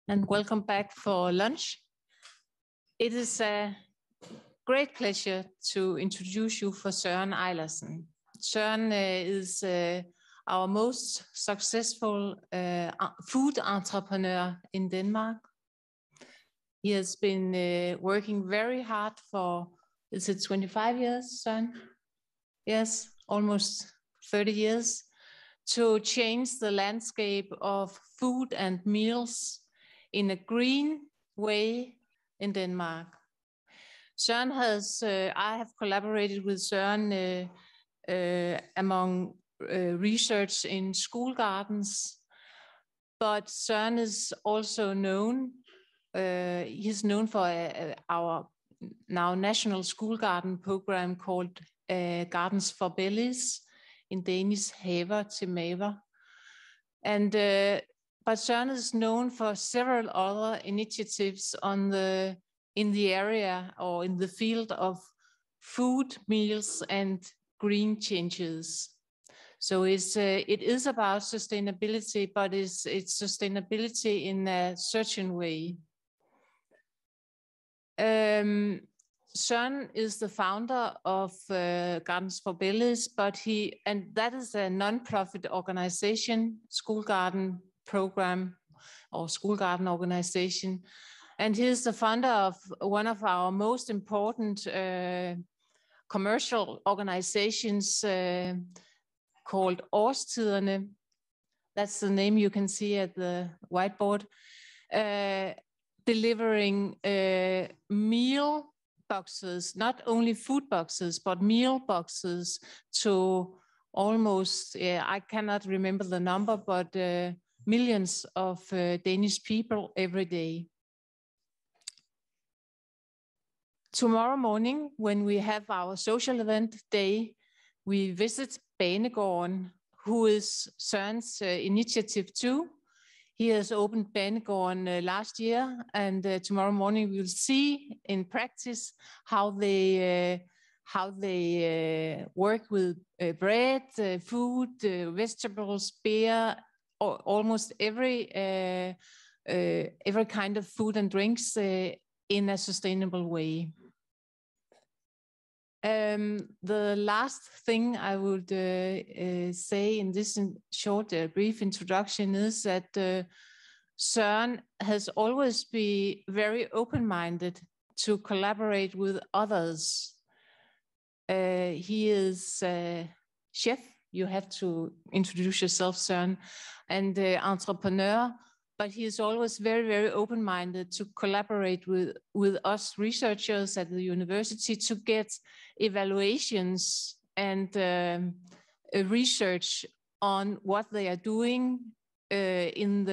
and welcome back for lunch. It is a great pleasure to introduce you for Søren Ejlersen. Søren is our most successful food entrepreneur in Denmark. He has been working very hard for, is it 25 years, Søren? Yes, almost 30 years, to change the landscape of food and meals in a green way in Denmark. Søren has, I have collaborated with Søren among research in school gardens, but Søren is also known, he's known for our now national school garden program called Gardens for Bellies, in Danish haver til maver. And but Søren is known for several other initiatives in the area or in the field of food, meals, and green changes. So it is about sustainability, but it's sustainability in a certain way. Søren is the founder of Gardens for Bellies, and that is a non-profit organization, school garden program or school garden organization. And he is the founder of one of our most important commercial organizations called Årstiderne. That's the name you can see at the whiteboard. Delivering meal boxes, not only food boxes, but meal boxes to almost, I cannot remember the number, but millions of Danish people every day. Tomorrow morning, when we have our social event day, we visit Banegården, who is Søren's initiative too. He has opened Banegården last year, and tomorrow morning we'll see in practice how they work with bread, food, vegetables, beer, almost every kind of food and drinks in a sustainable way. The last thing I would say in this short, brief introduction is that Søren has always been very open-minded to collaborate with others. He is a chef. You have to introduce yourself, Søren, and entrepreneur. But he is always very, very open-minded to collaborate with us researchers at the university to get evaluations and research on what they are doing in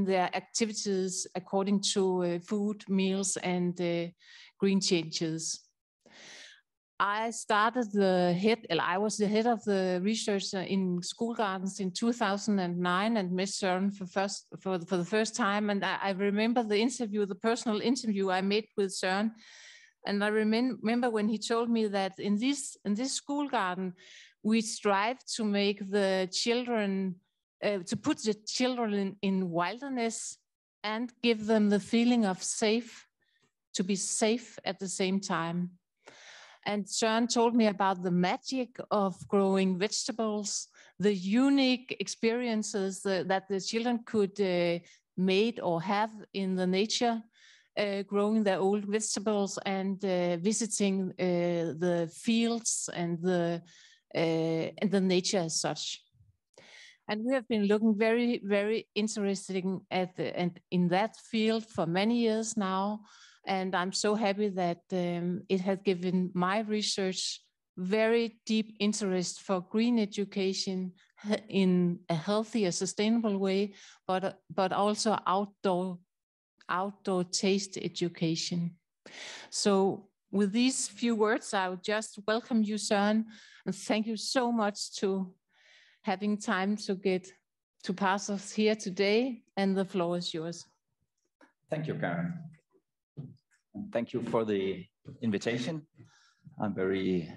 their activities according to food, meals, and green changes. I was the head of the research in school gardens in 2009 and met Søren for the first time. And I remember the personal interview I made with Søren. And I remember when he told me that in this school garden, we strive to make the children, to put the children in wilderness and give them the feeling of to be safe at the same time. And Søren told me about the magic of growing vegetables, the unique experiences that the children could make or have in the nature, growing their old vegetables and visiting the fields and the nature as such. And we have been looking very, very interesting in that field for many years now. And I'm so happy that it has given my research very deep interest for green education in a healthy and sustainable way, but also outdoor taste education. So with these few words, I would just welcome you, Søren, and thank you so much to having time to pass us here today, and the floor is yours. Thank you, Karen. Thank you for the invitation. I'm very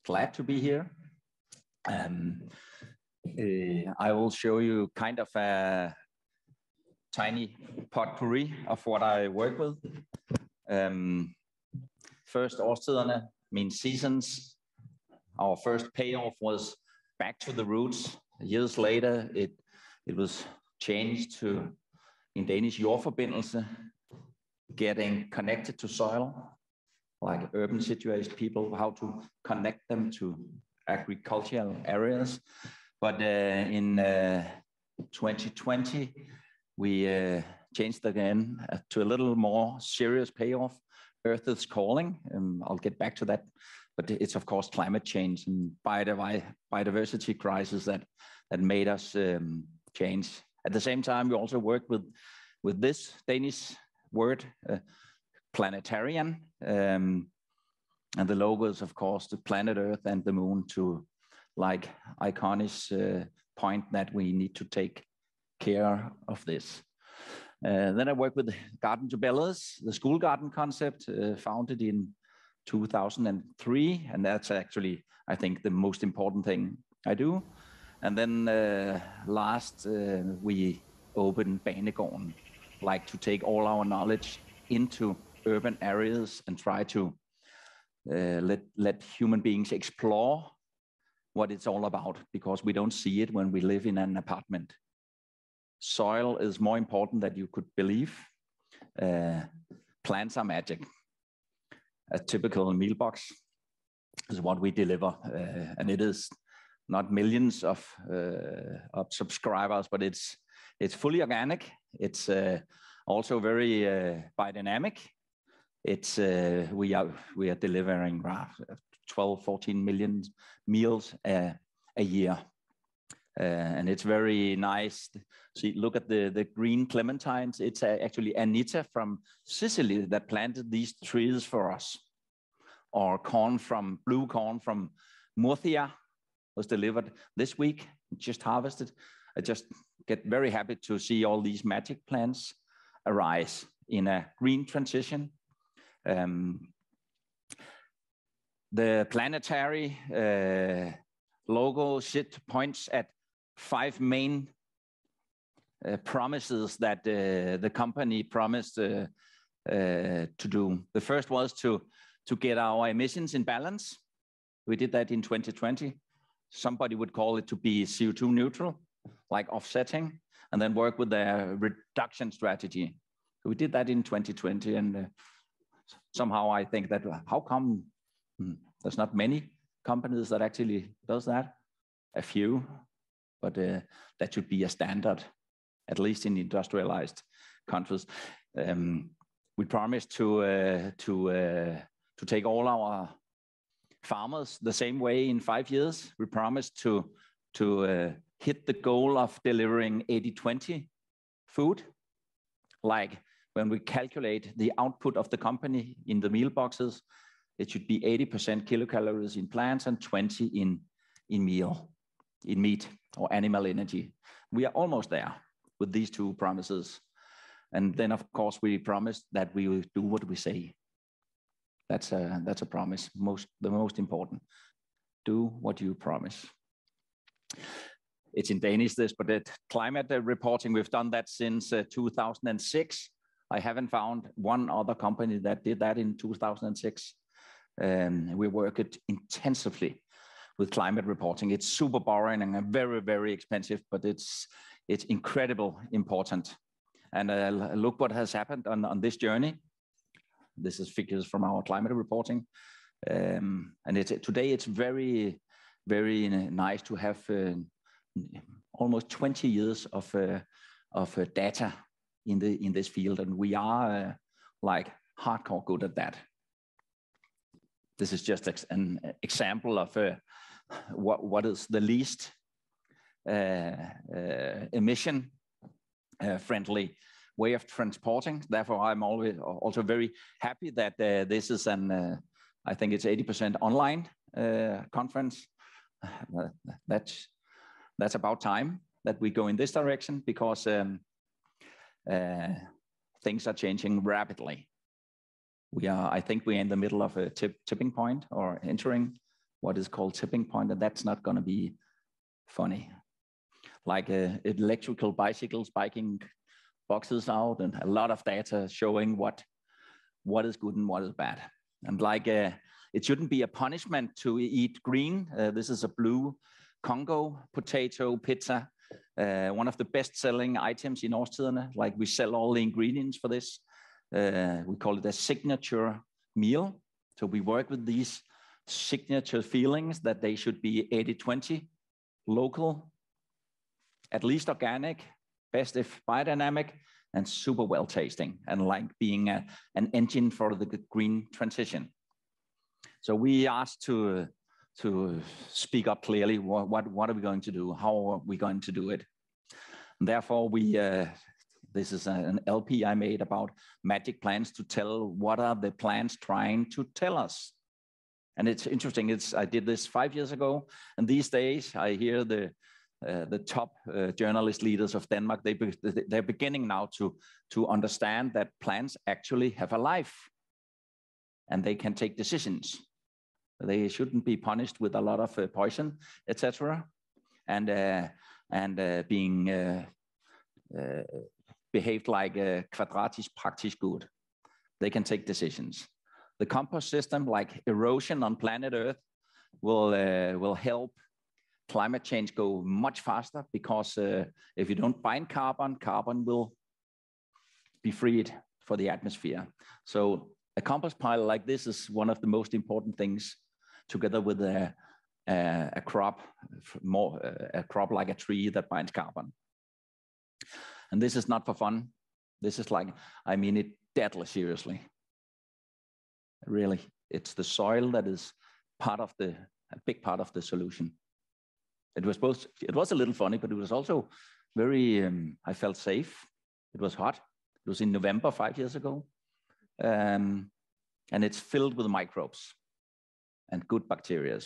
glad to be here. I will show you kind of a tiny potpourri of what I work with. First, årstiderne means seasons. Our first payoff was back to the roots. Years later, it was changed to, in Danish, jordforbindelse, getting connected to soil, like urban situated people, how to connect them to agricultural areas. But in 2020, we changed again to a little more serious payoff. Earth is calling, and I'll get back to that. But it's of course climate change and biodiversity crisis that made us change. At the same time, we also work with this Danish word, planetarian, and the logo is of course the planet Earth and the moon to like iconic point that we need to take care of this. Then I work with Garden to Bellows, the school garden concept, founded in 2003, and that's actually, I think, the most important thing I do. And then last, we opened Banegården, like to take all our knowledge into urban areas and try to let human beings explore what it's all about, because we don't see it when we live in an apartment. Soil is more important than you could believe. Plants are magic. A typical meal box is what we deliver, and it is not millions of subscribers, but it's fully organic. It's also very biodynamic. It's we are delivering 12-14 million meals a year. And it's very nice. See, look at the green clementines. It's actually Anita from Sicily that planted these trees for us. Or blue corn from Murcia was delivered this week, just harvested. I just get very happy to see all these magic plants arise in a green transition. The planetary logo points at 5 main promises that the company promised to do. The first was to get our emissions in balance. We did that in 2020. Somebody would call it to be CO2 neutral, like offsetting, and then work with the reduction strategy. So we did that in 2020, and somehow I think that how come there's not many companies that actually does that? A few, but that should be a standard, at least in industrialized countries. We promised to take all our farmers the same way in 5 years. We promised to hit the goal of delivering 80-20 food. Like when we calculate the output of the company in the meal boxes, it should be 80% kilocalories in plants and 20 in meat or animal energy. We are almost there with these 2 promises. And then of course we promised that we will do what we say. That's a promise, the most important. Do what you promise. It's in Danish, this, but climate reporting, we've done that since 2006. I haven't found one other company that did that in 2006. We worked intensively with climate reporting. It's super boring and very, very expensive, but it's incredibly important. And look what has happened on this journey. This is figures from our climate reporting. And today it's very, very nice to have almost 20 years of data in this field, and we are like hardcore good at that. This is just an example of what is the least emission friendly way of transporting. Therefore, I'm always also very happy that this is I think it's 80% online conference. That's about time that we go in this direction, because things are changing rapidly. I think we're in the middle of a tipping point, or entering what is called tipping point, and that's not going to be funny. Like electrical bicycles, biking boxes out and a lot of data showing what is good and what is bad. And like it shouldn't be a punishment to eat green. This is a blue Congo potato pizza, one of the best-selling items in Årstiderne. Like we sell all the ingredients for this. We call it a signature meal. So we work with these signature feelings that they should be 80-20, local, at least organic, best if biodynamic, and super well tasting, and like being an engine for the green transition. So we asked to speak up clearly. What are we going to do? How are we going to do it? And therefore, this is an LP I made about magic plants to tell what are the plants trying to tell us. And it's interesting. I did this 5 years ago, and these days I hear the top journalist leaders of Denmark. They're beginning now to understand that plants actually have a life, and they can take decisions. They shouldn't be punished with a lot of poison, etc., and being behaved like quadratisk praktisk good. They can take decisions. The compost system, like erosion on planet Earth, will help climate change go much faster, because if you don't bind carbon, carbon will be freed for the atmosphere. So a compost pile like this is one of the most important things, together with a crop, a crop like a tree that binds carbon. And this is not for fun. This is like, I mean it deadly seriously. Really, it's the soil that is a big part of the solution. It was a little funny, but it was also very, I felt safe. It was hot. It was in November 5 years ago. And it's filled with microbes and good bacteria.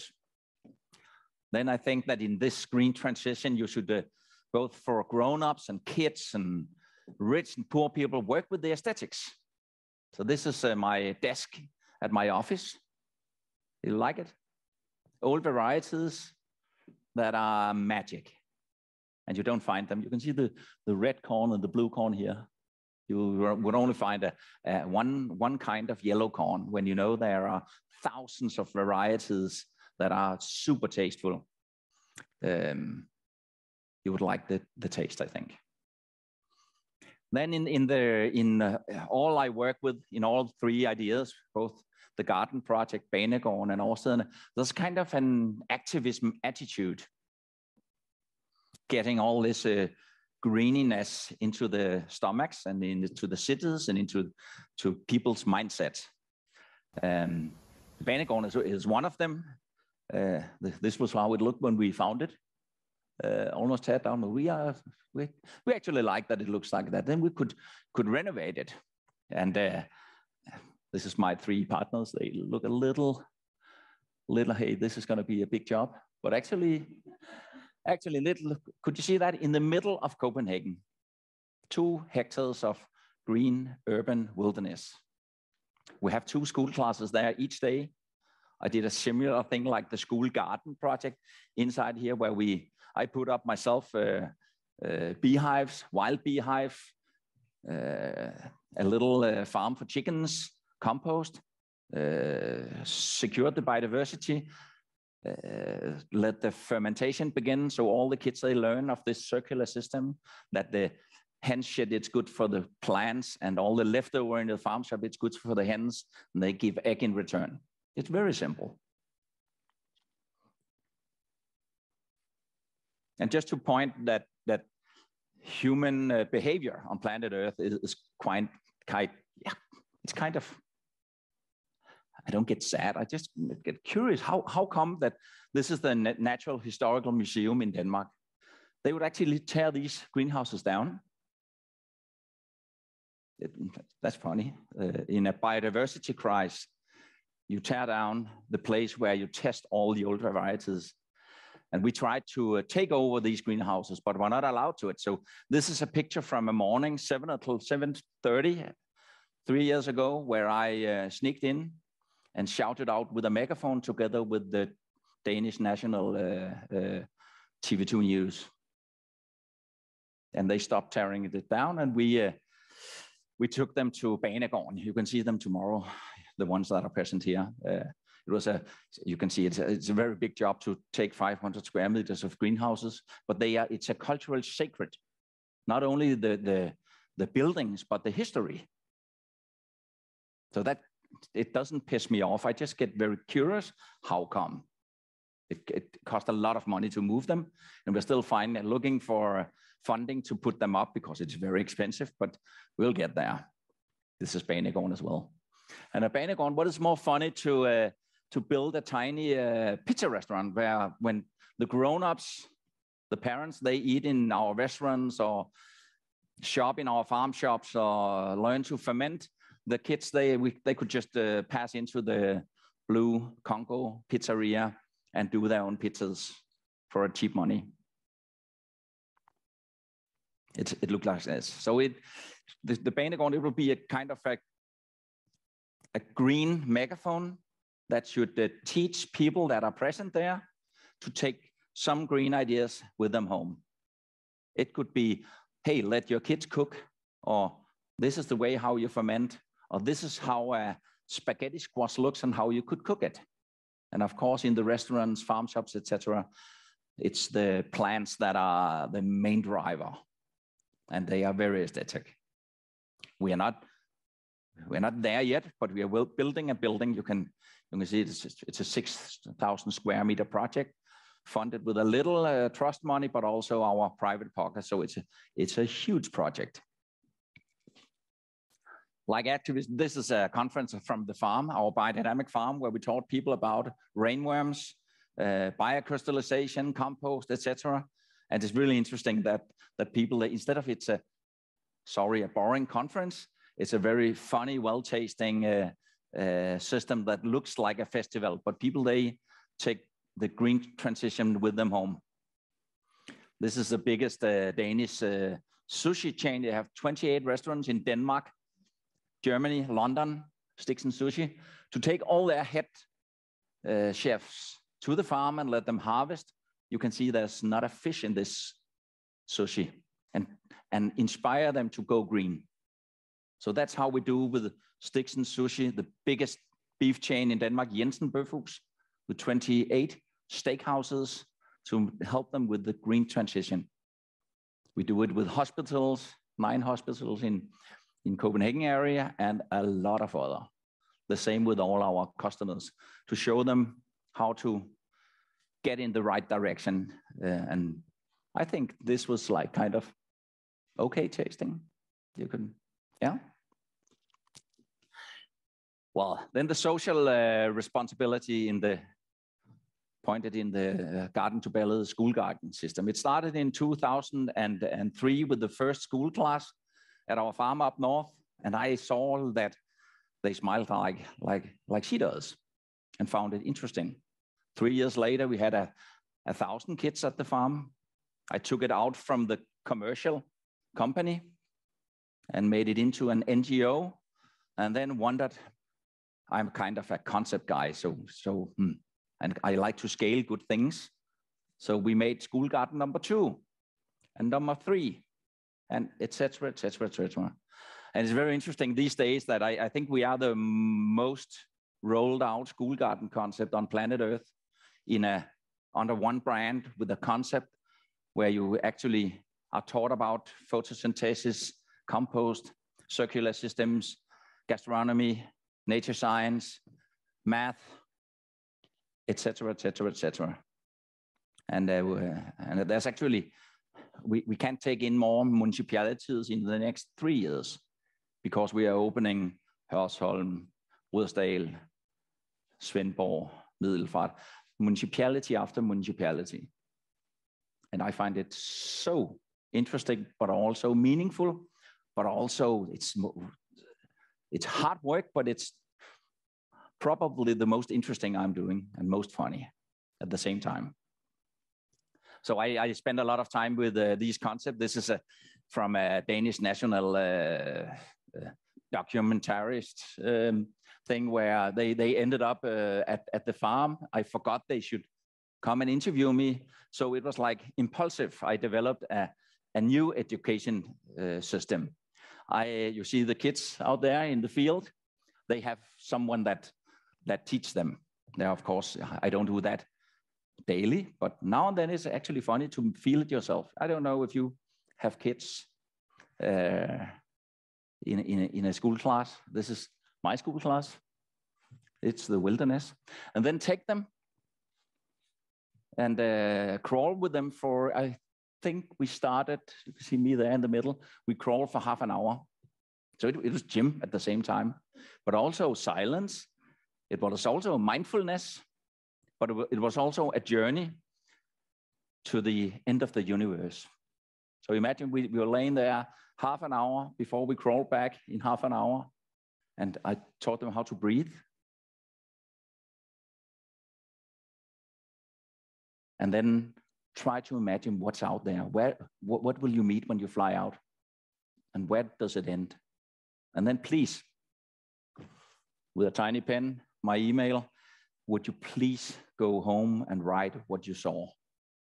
Then I think that in this green transition, you should, both for grown-ups and kids and rich and poor people, work with the aesthetics. So this is my desk at my office. You like it? Old varieties that are magic, and you don't find them. You can see the red corn and the blue corn here. You would only find one kind of yellow corn, when you know there are thousands of varieties that are super tasteful. You would like the taste, I think. Then in all I work with, in all three ideas, both the garden project, Banegården, and Årstiderne, there's kind of an activism attitude, getting all this greeniness into the stomachs and into the cities and into people's mindset. Banegården is one of them. This was how it looked when we found it. Almost tear down, but we actually like that it looks like that. Then we could renovate it. And this is my three partners. They look a little, hey, this is going to be a big job. But actually little, could you see that in the middle of Copenhagen? 2 hectares of green urban wilderness. We have 2 school classes there each day. I did a similar thing like the school garden project inside here, where I put up myself beehives, wild beehive, a little farm for chickens, compost, secured the biodiversity, let the fermentation begin, so all the kids, they learn of this circular system, that the hen shit, it's good for the plants, and all the leftover in the farm shop, it's good for the hens, and they give egg in return. It's very simple. And just to point that human behavior on planet Earth is quite, yeah, it's kind of, I don't get sad, I just get curious. How come that this is the Natural Historical Museum in Denmark? They would actually tear these greenhouses down. That's funny. In a biodiversity crisis, you tear down the place where you test all the older varieties. And we tried to take over these greenhouses, but we're not allowed to it. So this is a picture from a morning, 7 until 7:30, 3 years ago, where I sneaked in and shouted out with a megaphone together with the Danish national TV2 News. and they stopped tearing it down, and we took them to Banegården. You can see them tomorrow, the ones that are present here. It was you can see it's a very big job to take 500 square meters of greenhouses, but it's a cultural sacred, not only the buildings, but the history. So that it doesn't piss me off. I just get very curious. How come? It cost a lot of money to move them, and we're still looking for funding to put them up because it's very expensive, but we'll get there. This is Banegården as well. And at Banegården, what is more funny to build a tiny pizza restaurant where when the grown-ups, the parents, they eat in our restaurants or shop in our farm shops or learn to ferment, the kids, they could just pass into the Blue Congo pizzeria and do their own pizzas for a cheap money. It looked like this. So the Banegården, it will be a kind of a green megaphone that should teach people that are present there to take some green ideas with them home. It could be, hey, let your kids cook, or this is the way how you ferment, or this is how a spaghetti squash looks and how you could cook it. And of course, in the restaurants, farm shops, etc., it's the plants that are the main driver, and they are very aesthetic. We're not there yet, but we are building a building. You can see it's a 6,000 square meter project, funded with a little trust money, but also our private pocket. So it's a huge project. Like Activism, this is a conference from the farm, our biodynamic farm, where we taught people about rainworms, biocrystallization, compost, etc. And it's really interesting that people, instead of it's a boring conference, it's a very funny, well-tasting system that looks like a festival. But people, they take the green transition with them home. This is the biggest Danish sushi chain. They have 28 restaurants in Denmark, Germany, London, Sticks and Sushi, to take all their head chefs to the farm and let them harvest. You can see there's not a fish in this sushi, and inspire them to go green. So that's how we do with Sticks and Sushi, the biggest beef chain in Denmark, Jensen Bøfhus, with 28 steakhouses to help them with the green transition. We do it with hospitals, 9 hospitals in Copenhagen area, and a lot of other. The same with all our customers, to show them how to get in the right direction. And I think this was like kind of okay tasting. You can, yeah. Well, then the social responsibility pointed in the Garden to Belled school garden system. It started in 2003 with the first school class at our farm up north, and I saw that they smiled like she does, and found it interesting. 3 years later, we had 1,000 kids at the farm. I took it out from the commercial company and made it into an NGO, and then wondered, I'm kind of a concept guy, and I like to scale good things. So we made school garden number 2 and number 3, and etc., etc., etc. And it's very interesting these days that I think we are the most rolled out school garden concept on planet Earth under one brand, with a concept where you actually are taught about photosynthesis, compost, circular systems, gastronomy, nature science, math, etc., etc., etc. And there's actually, we can't take in more municipalities in the next 3 years, because we are opening Hørsholm, Rudersdal, Svendborg, Middelfart, municipality after municipality. And I find it so interesting, but also meaningful, but also it's hard work, but it's probably the most interesting I'm doing and most funny at the same time. So I spend a lot of time with these concepts. This is from a Danish national documentarist thing, where they ended up at the farm. I forgot they should come and interview me. So it was like impulsive. I developed a new education system. You see the kids out there in the field, they have someone that teach them. Now, of course, I don't do that daily, but now and then it's actually funny to feel it yourself. I don't know if you have kids in a school class. This is my school class. It's the wilderness. And then take them and crawl with them for, I think we started, you can see me there in the middle, we crawled for half an hour. So it was gym at the same time, but also silence. It was also mindfulness, but it was also a journey to the end of the universe. So imagine we were laying there half an hour before we crawled back in half an hour, and I taught them how to breathe. And then try to imagine what's out there. What will you meet when you fly out? And where does it end? And then please, with a tiny pen, my email, would you please go home and write what you saw?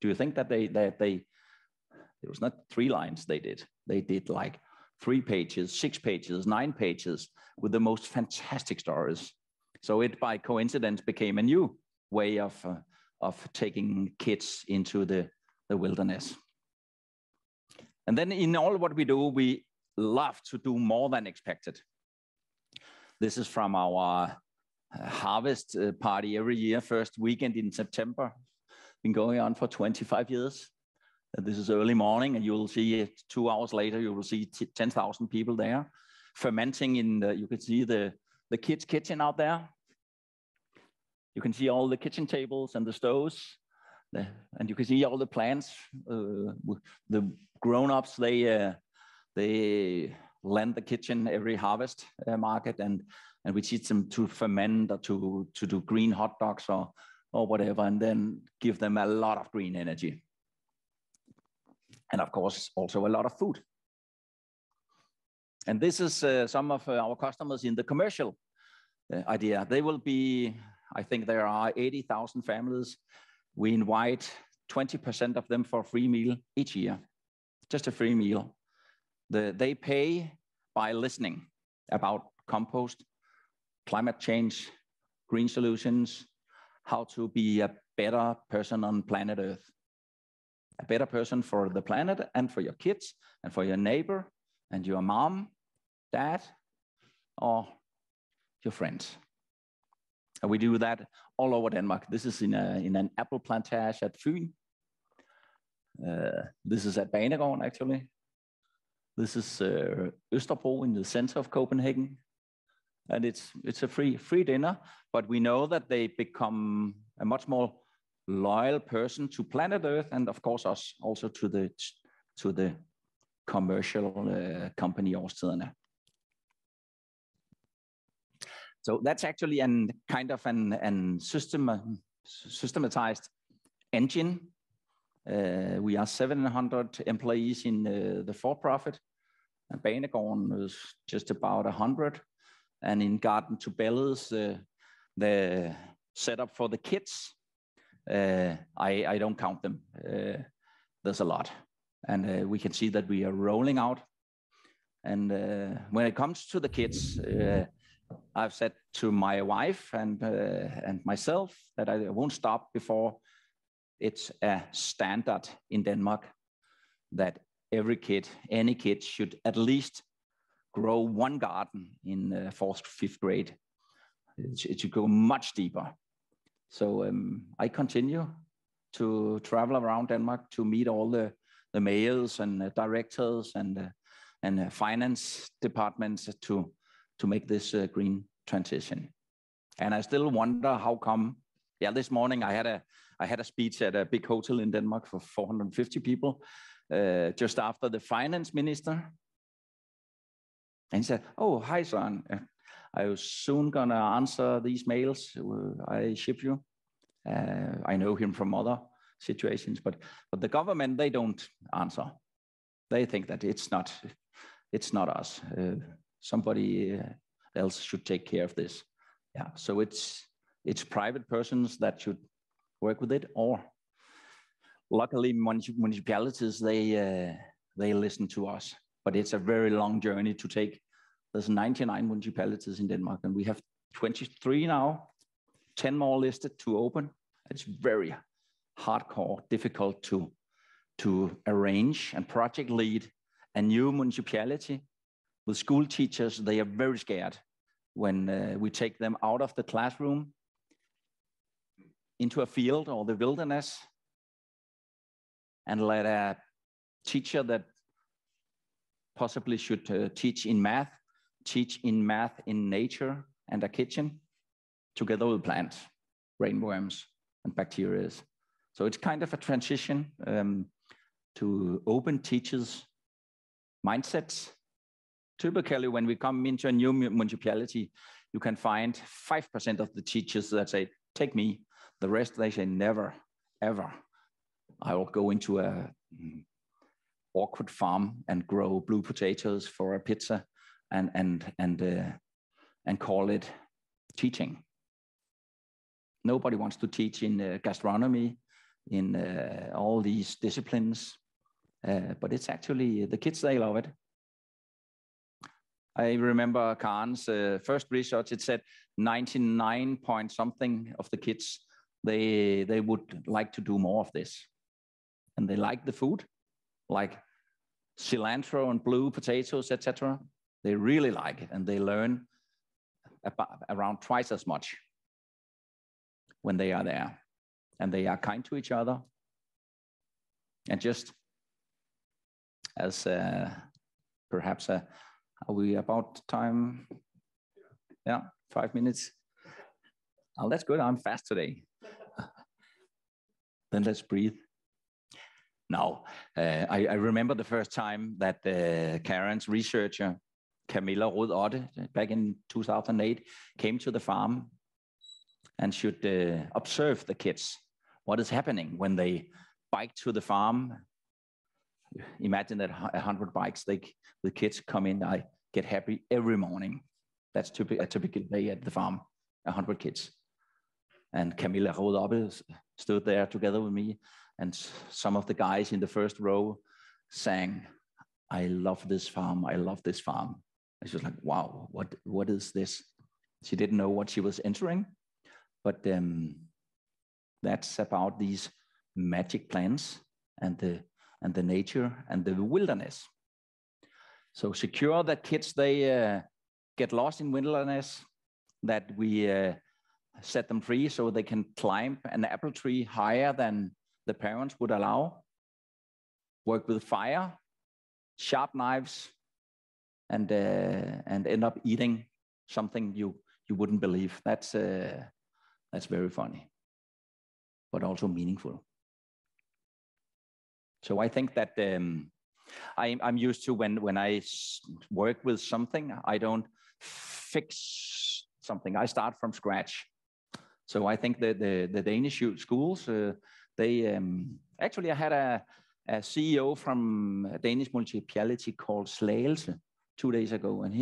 Do you think that it was not 3 lines they did. They did like 3 pages, 6 pages, 9 pages with the most fantastic stories. So it by coincidence became a new way of taking kids into the wilderness. And then in all what we do, we love to do more than expected. This is from our harvest party every year, first weekend in September. Been going on for 25 years. This is early morning, and you will see it 2 hours later, you will see 10,000 people there fermenting in you can see the kids' kitchen out there. You can see all the kitchen tables and the stoves, and you can see all the plants. The grown-ups, they lend the kitchen every harvest market, and we teach them to ferment or to do green hot dogs or whatever, and then give them a lot of green energy. And of course, also a lot of food. And this is some of our customers in the commercial idea. They will be, I think there are 80,000 families. We invite 20% of them for a free meal each year, just a free meal. They pay by listening about compost, climate change, green solutions, how to be a better person on planet Earth. A better person for the planet and for your kids and for your neighbor and your mom, dad, or your friends. And we do that all over Denmark. This is in an apple plantage at Fyn. This is at Banegården, actually. This is Østerbro in the center of Copenhagen. And it's a free dinner, but we know that they become a much more loyal person to planet Earth, and of course us also to the commercial company Årstiderne. So that's actually an kind of an systematized engine. We are 700 employees in the for-profit. And Banegården is just about 100. And in Garden to Belle's, the setup for the kids, I don't count them. There's a lot. And we can see that we are rolling out. And when it comes to the kids, I've said to my wife and myself that I won't stop before it's a standard in Denmark that every kid, any kid, should at least grow one garden in 4th, 5th grade. It should go much deeper. So I continue to travel around Denmark to meet all the mayors and directors and finance departments to make this green transition. And I still wonder how come. Yeah, this morning I had a speech at a big hotel in Denmark for 450 people just after the finance minister. And he said, "Oh, hi, Søren. I was soon going to answer these mails I ship you. I know him from other situations, but the government, they don't answer. They think that it's not us. Somebody else should take care of this. Yeah, so it's private persons that should work with it, or luckily municipalities, they listen to us. But it's a very long journey to take. There's 99 municipalities in Denmark, and we have 23 now, 10 more listed to open. It's very hardcore, difficult to arrange and project lead a new municipality. With school teachers, they are very scared when we take them out of the classroom into a field or the wilderness and let a teacher that possibly should teach in math in nature and a kitchen together with plants, rainworms and bacteria. So it's kind of a transition to open teachers' mindsets. Typically, when we come into a new municipality, you can find 5% of the teachers that say, take me. The rest, they say, never, ever. I will go into a awkward farm and grow blue potatoes for a pizza and call it teaching. Nobody wants to teach in gastronomy, in all these disciplines, but it's actually the kids, they love it. I remember Karen's first research. It said 99 point something of the kids, they would like to do more of this. And they like the food, like cilantro and blue potatoes, etc. They really like it, and they learn around twice as much when they are there. And they are kind to each other. And just as perhaps are we about time? Yeah, 5 minutes. Oh, that's good. I'm fast today. Then let's breathe. Now, I remember the first time that Karen's researcher, Camilla Rød Otte, back in 2008, came to the farm and should observe the kids. What is happening when they bike to the farm? Imagine that 100 bikes, the kids come in, I get happy every morning. That's a typical day at the farm, 100 kids. And Camilla Rød Otte stood there together with me, and some of the guys in the first row sang, I love this farm, I love this farm. And she was like, wow, what is this? She didn't know what she was entering, but that's about these magic plants and the nature and the wilderness. So secure that kids, they get lost in wilderness, that we set them free so they can climb an apple tree higher than the parents would allow, work with fire, sharp knives, and end up eating something you wouldn't believe. That's very funny, but also meaningful. So I think that I'm used to when I work with something, I don't fix something. I start from scratch. So I think that the Danish schools, they actually I had a CEO from a Danish municipality called Slagelse 2 days ago, and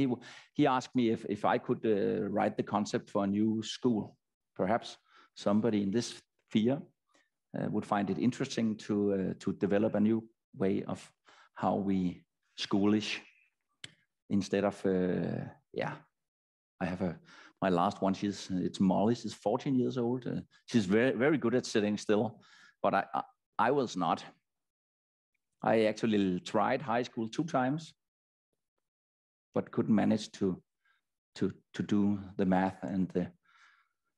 he asked me if I could write the concept for a new school. Perhaps somebody in this sphere would find it interesting to develop a new way of how we schoolish instead of I have my last one. It's Molly. She's 14 years old. She's very, very good at sitting still, but I was not. I actually tried high school 2 times, but couldn't manage to do the math and the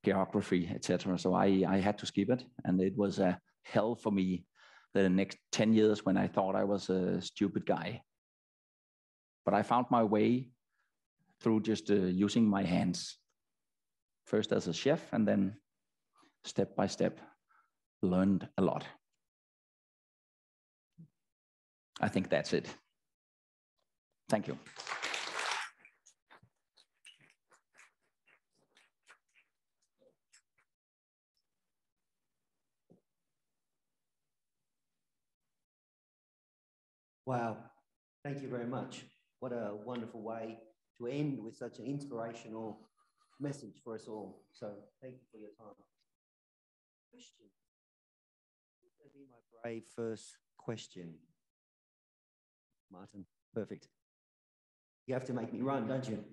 geography, etc. So I had to skip it, and it was a hell for me the next 10 years when I thought I was a stupid guy. But I found my way through just using my hands, first as a chef, and then step by step learned a lot. I think that's it. Thank you. Wow, thank you very much. What a wonderful way to end with such an inspirational message for us all. So thank you for your time. Question. That would be my brave first question. Martin. Perfect. You have to make me run, don't you?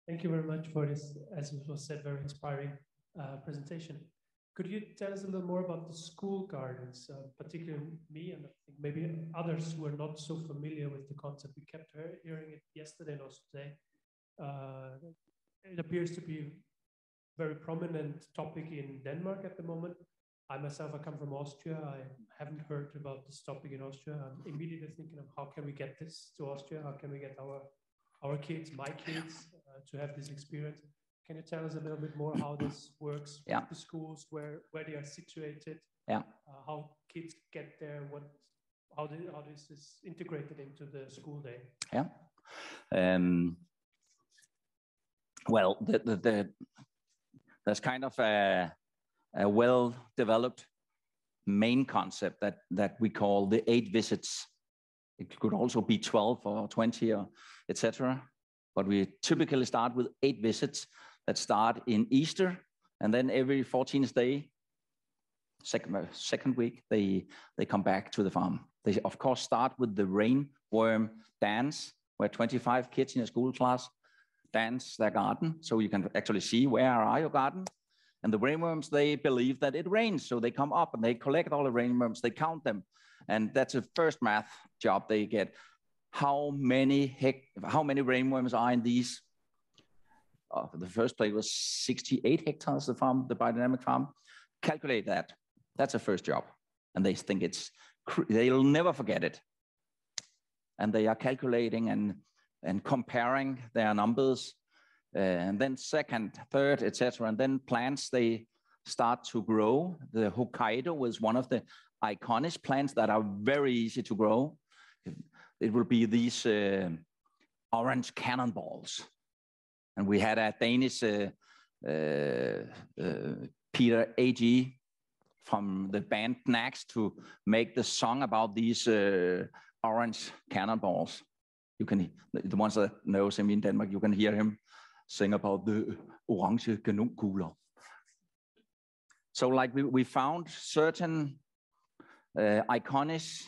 Thank you very much for this, as it was said, very inspiring presentation. Could you tell us a little more about the school gardens, particularly me and I think maybe others who are not so familiar with the concept? We kept hearing it yesterday and also today. It appears to be a very prominent topic in Denmark at the moment. I myself, I come from Austria. I haven't heard about this topic in Austria. I'm immediately thinking of how can we get this to Austria? How can we get our kids, my kids, to have this experience? Can you tell us a little bit more how this works with the schools, where they are situated, how kids get there, how this is integrated into the school day? Yeah. Well, there's kind of a well-developed main concept that we call the 8 visits. It could also be 12 or 20 or etc. But we typically start with 8 visits that start in Easter, and then every 14th day, second week, they come back to the farm. They of course start with the rainworm dance, where 25 kids in a school class dance their garden, so you can actually see where are your garden. And the rainworms, they believe that it rains, so they come up and they collect all the rainworms, they count them, and that's the first math job they get. How many rainworms are in these? The first place was 68 hectares, the farm, the biodynamic farm. Calculate that. That's the first job. And they think they'll never forget it. And they are calculating and comparing their numbers. And then second, third, etc. And then plants, they start to grow. The Hokkaido is one of the iconic plants that are very easy to grow. It will be these orange cannonballs. And we had a Danish Peter A.G. from the band Nax to make the song about these orange cannonballs. You can, the ones that knows him in Denmark, you can hear him sing about the orange kanonkugler. So like we found certain iconic,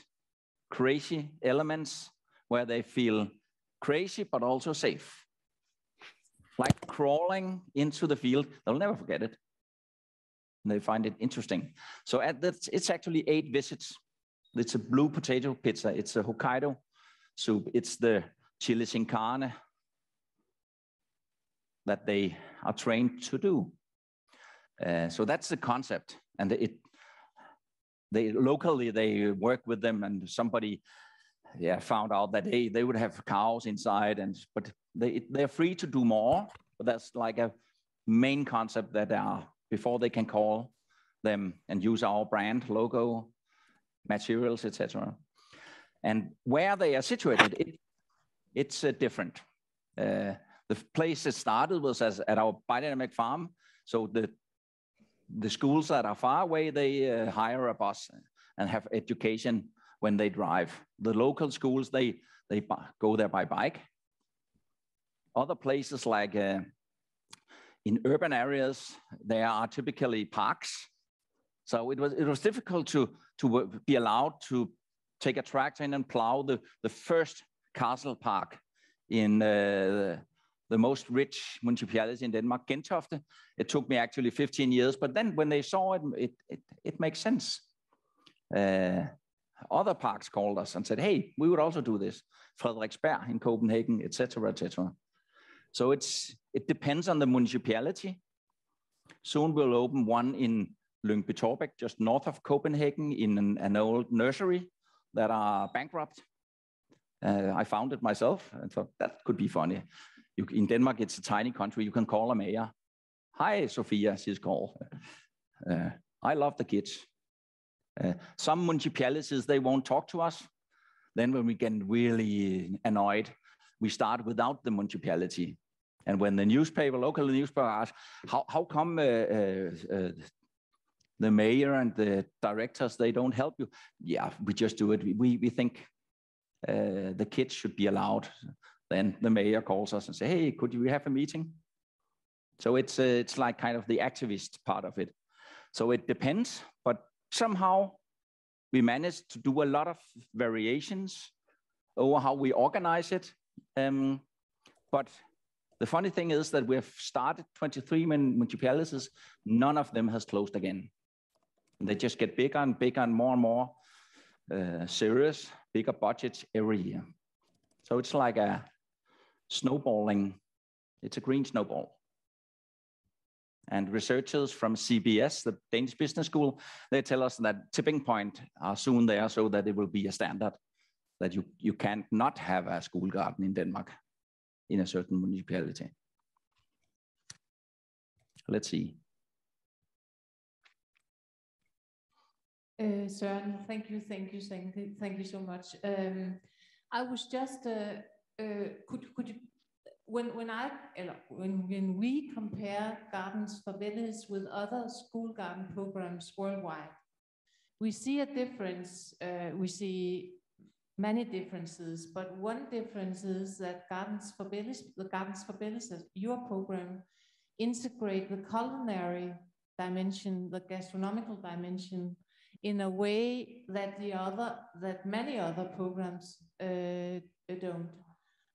crazy elements where they feel crazy but also safe. Like crawling into the field, they'll never forget it. And they find it interesting. So it's actually 8 visits. It's a blue potato pizza. It's a Hokkaido soup. It's the chili sin carne that they are trained to do. So that's the concept. And they locally, they work with them, and somebody found out that they would have cows inside, but they're free to do more. But that's like a main concept that before they can call them and use our brand logo, materials, etc. And where they are situated, it's different. The place it started was at our biodynamic farm. So the schools that are far away, they hire a bus and have education when they drive. The local schools, they go there by bike. Other places like in urban areas, there are typically parks. So it was difficult to be allowed to take a tractor in and plow the first castle park in the most rich municipality in Denmark, Gentofte. It took me actually 15 years, but then when they saw it, it makes sense. Other parks called us and said, hey, we would also do this. Frederiksberg in Copenhagen, etc., etc. So it depends on the municipality. Soon we'll open one in Lyngby-Taarbæk, just north of Copenhagen, in an old nursery that are bankrupt. I found it myself and thought that could be funny. In Denmark, it's a tiny country. You can call a mayor. Hi, Sophia, she's called. I love the kids. Some municipalities, they won't talk to us. Then when we get really annoyed, we start without the municipality. And when the local newspaper asks, how come the mayor and the directors, they don't help you? Yeah, we just do it. We think the kids should be allowed. Then the mayor calls us and say, hey, could we have a meeting? So it's like kind of the activist part of it. So it depends, but somehow we managed to do a lot of variations over how we organize it. But the funny thing is that we have started 23 municipalities. None of them has closed again. They just get bigger and bigger and more serious, bigger budgets every year. So it's like a snowballing. It's a green snowball. And researchers from CBS, the Danish Business School, they tell us that tipping point are soon there so that it will be a standard that you can't not have a school garden in Denmark in a certain municipality. Let's see. Søren, thank you so much. I was just could you, when we compare Gardens for Venice with other school garden programs worldwide, we see a difference. We see many differences, but one difference is that the Gardens for Venice, your program, integrate the culinary dimension, the gastronomical dimension, in a way that many other programs don't.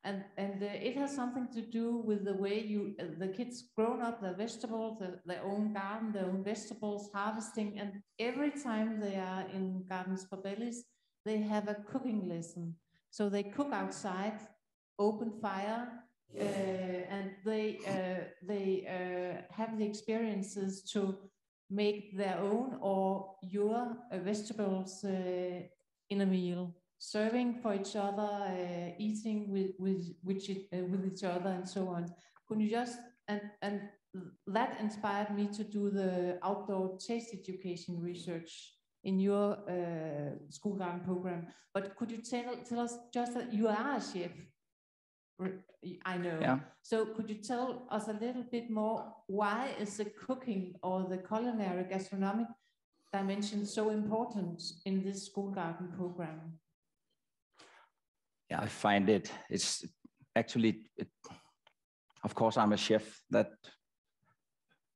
And it has something to do with the way the kids grown up their vegetables, their own garden, their own vegetables, harvesting, and every time they are in Gardens for Venice, they have a cooking lesson. So they cook outside, open fire, and they have the experiences to make their own or your vegetables in a meal, serving for each other, eating with each other, and so on. Could you just and that inspired me to do the outdoor taste education research in your school garden program. But could you tell us just that you are a chef? I know. Yeah. So could you tell us a little bit more, why is the cooking or the culinary gastronomic dimension so important in this school garden program? Yeah, I find it's actually, of course, I'm a chef. That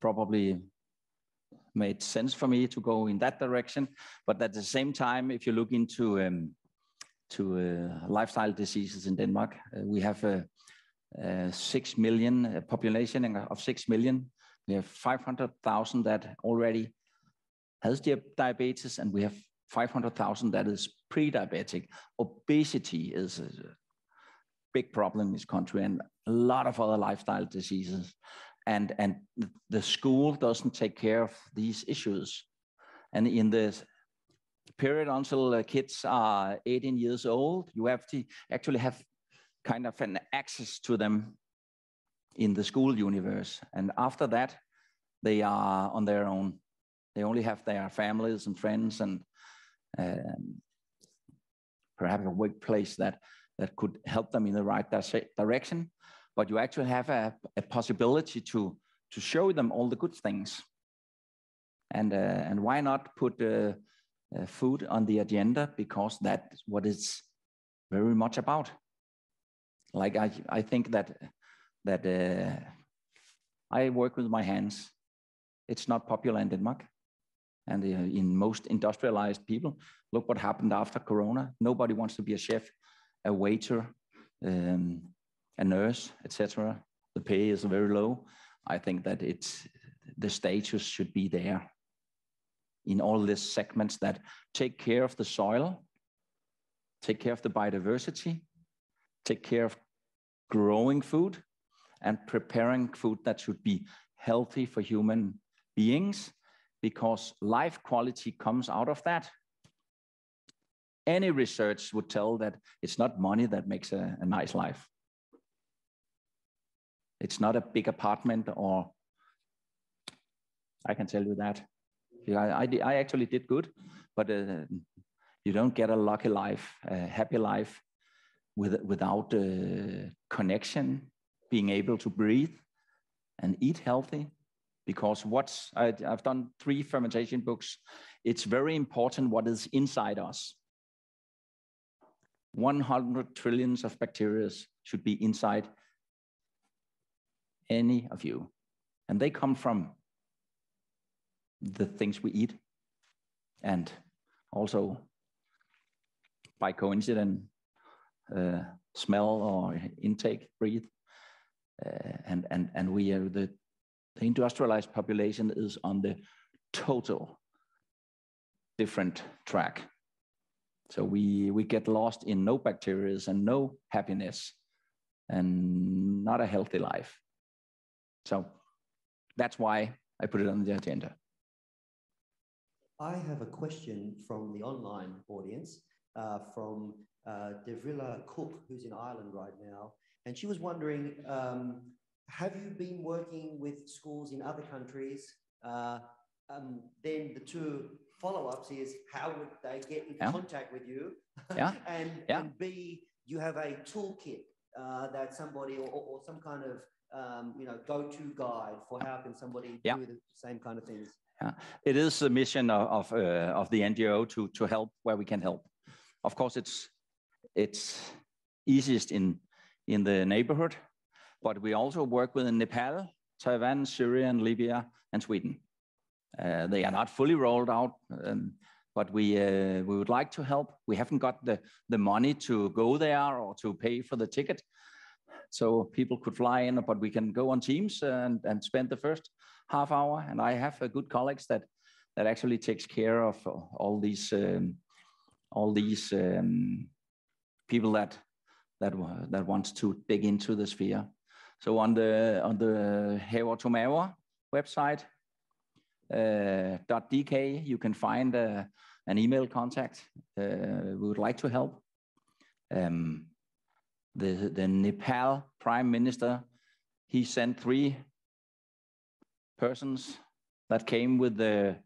probably made sense for me to go in that direction. But at the same time, if you look into lifestyle diseases in Denmark, we have 6 million, population of 6 million. We have 500,000 that already has diabetes, and we have 500,000 that is pre-diabetic. Obesity is a big problem in this country, and a lot of other lifestyle diseases. And the school doesn't take care of these issues. And in the period until kids are 18 years old, you have to actually have kind of an access to them in the school universe. And after that, they are on their own. They only have their families and friends and perhaps a workplace that could help them in the right direction. But you actually have a possibility to show them all the good things. And why not put food on the agenda? Because that's what it's very much about. Like I think that I work with my hands. It's not popular in Denmark. And in most industrialized people, look what happened after Corona. Nobody wants to be a chef, a waiter, a nurse, etc. The pay is very low. I think that the status should be there in all these segments that take care of the soil, take care of the biodiversity, take care of growing food and preparing food that should be healthy for human beings, because life quality comes out of that. Any research would tell that it's not money that makes a nice life. It's not a big apartment, or I can tell you that. I actually did good, but you don't get a lucky life, a happy life without connection, being able to breathe and eat healthy. Because I've done 3 fermentation books. It's very important what is inside us. 100 trillions of bacteria should be inside any of you. And they come from the things we eat and also by coincidence smell or intake, breathe. And we are the industrialized population is on the total different track. So we get lost in no bacteria and no happiness and not a healthy life. So that's why I put it on the agenda. I have a question from the online audience, from Devrila Cook, who's in Ireland right now. And she was wondering, have you been working with schools in other countries? Then the two follow-ups is, how would they get in contact with you? And B, you have a toolkit that somebody or some kind of go-to guide for how can somebody do the same kind of things. Yeah, it is the mission of the NGO to help where we can help. Of course, it's easiest in the neighborhood, but we also work with Nepal, Taiwan, Syria, and Libya, and Sweden. They are not fully rolled out, but we would like to help. We haven't got the money to go there or to pay for the ticket, so people could fly in, but we can go on Teams and spend the first half hour. And I have good colleagues that actually takes care of all these people that wants to dig into the sphere. So on the Haver to Maver website .dk, you can find an email contact. We would like to help. The Nepal Prime Minister, he sent 3 persons that came with the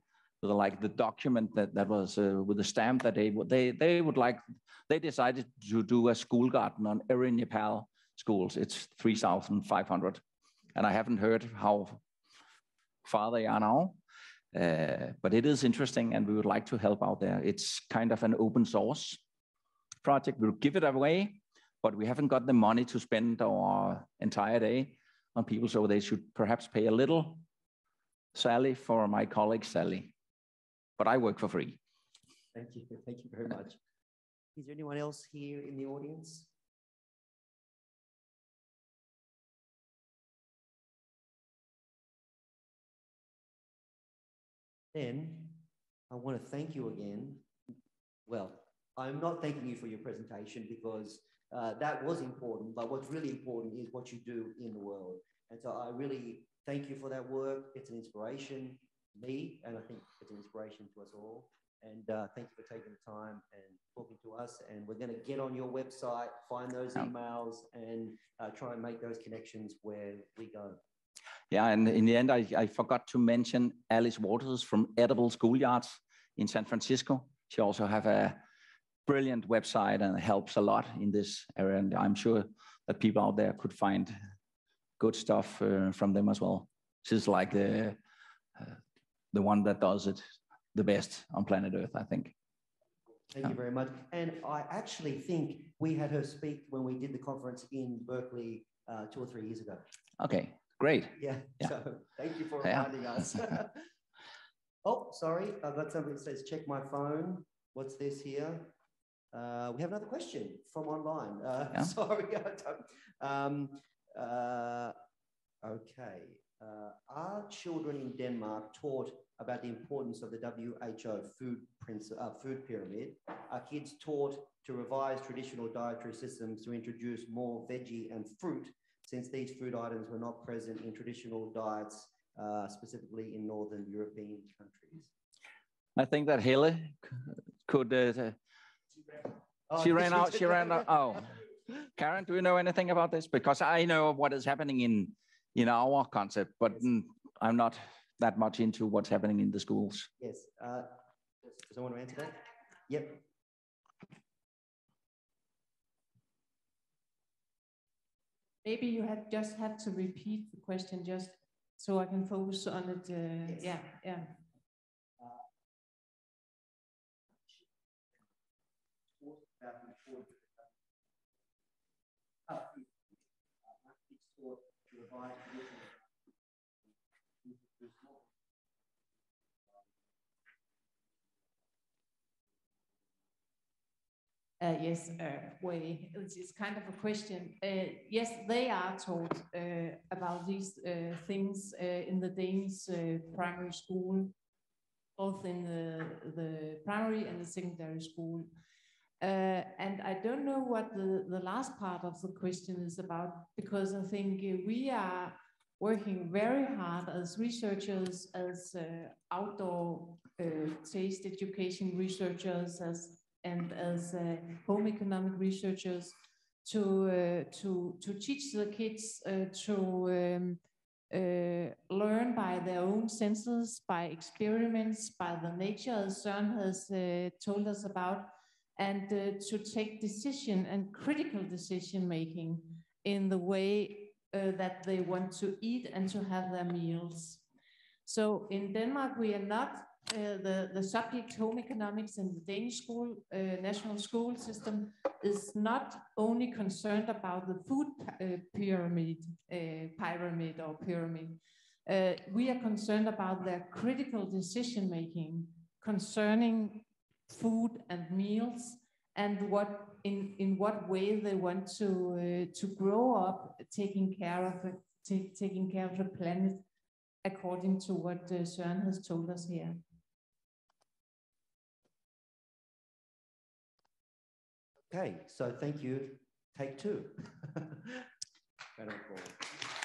document that was with the stamp that they decided to do a school garden on every Nepal schools. It's 3,500, and I haven't heard how far they are now, but it is interesting, and we would like to help out there. It's kind of an open source project. We'll give it away, but we haven't got the money to spend our entire day on people, so they should perhaps pay a little Sally for my colleague Sally, but I work for free. Thank you very much. Is there anyone else here in the audience? Then I want to thank you again. Well, I'm not thanking you for your presentation because that was important, but what's really important is what you do in the world. And so I really thank you for that work. It's an inspiration to me, and I think it's an inspiration to us all. And thank you for taking the time and talking to us. And we're going to get on your website, find those emails, and try and make those connections where we go. Yeah, and in the end, I forgot to mention Alice Waters from Edible Schoolyards in San Francisco. She also have a brilliant website and helps a lot in this area. And I'm sure that people out there could find good stuff from them as well. She's like the one that does it the best on planet Earth, I think. Thank you very much. And I actually think we had her speak when we did the conference in Berkeley 2 or 3 years ago. Okay, great. Yeah. So thank you for reminding us. Oh, sorry, I've got something that says check my phone. What's this here? We have another question from online. Sorry, okay. Are children in Denmark taught about the importance of the WHO food pyramid? Are kids taught to revise traditional dietary systems to introduce more veggie and fruit, since these food items were not present in traditional diets, specifically in Northern European countries? I think that Helle could... She ran out. Oh, Karen, do you know anything about this? Because I know what is happening in our concept, but I'm not that much into what's happening in the schools. Yes. Does someone answer that? Yep. Maybe you just have to repeat the question just so I can focus on it. Yes. Yeah. Yes, way. It's kind of a question. Yes, they are taught about these things in the Danish primary school, both in the primary and the secondary school. And I don't know what the last part of the question is about, because I think we are working very hard as researchers, as outdoor taste education researchers, and as home economic researchers, to teach the kids to learn by their own senses, by experiments, by the nature, as Søren has told us about, and to take decision and critical decision making in the way that they want to eat and to have their meals. So in Denmark, we are not the subject home economics in the Danish school, national school system is not only concerned about the food pyramid. We are concerned about their critical decision making concerning food and meals, and what in what way they want to grow up, taking care of it, taking care of the planet, according to what Søren has told us here. Okay, so thank you. Take two. Round of applause.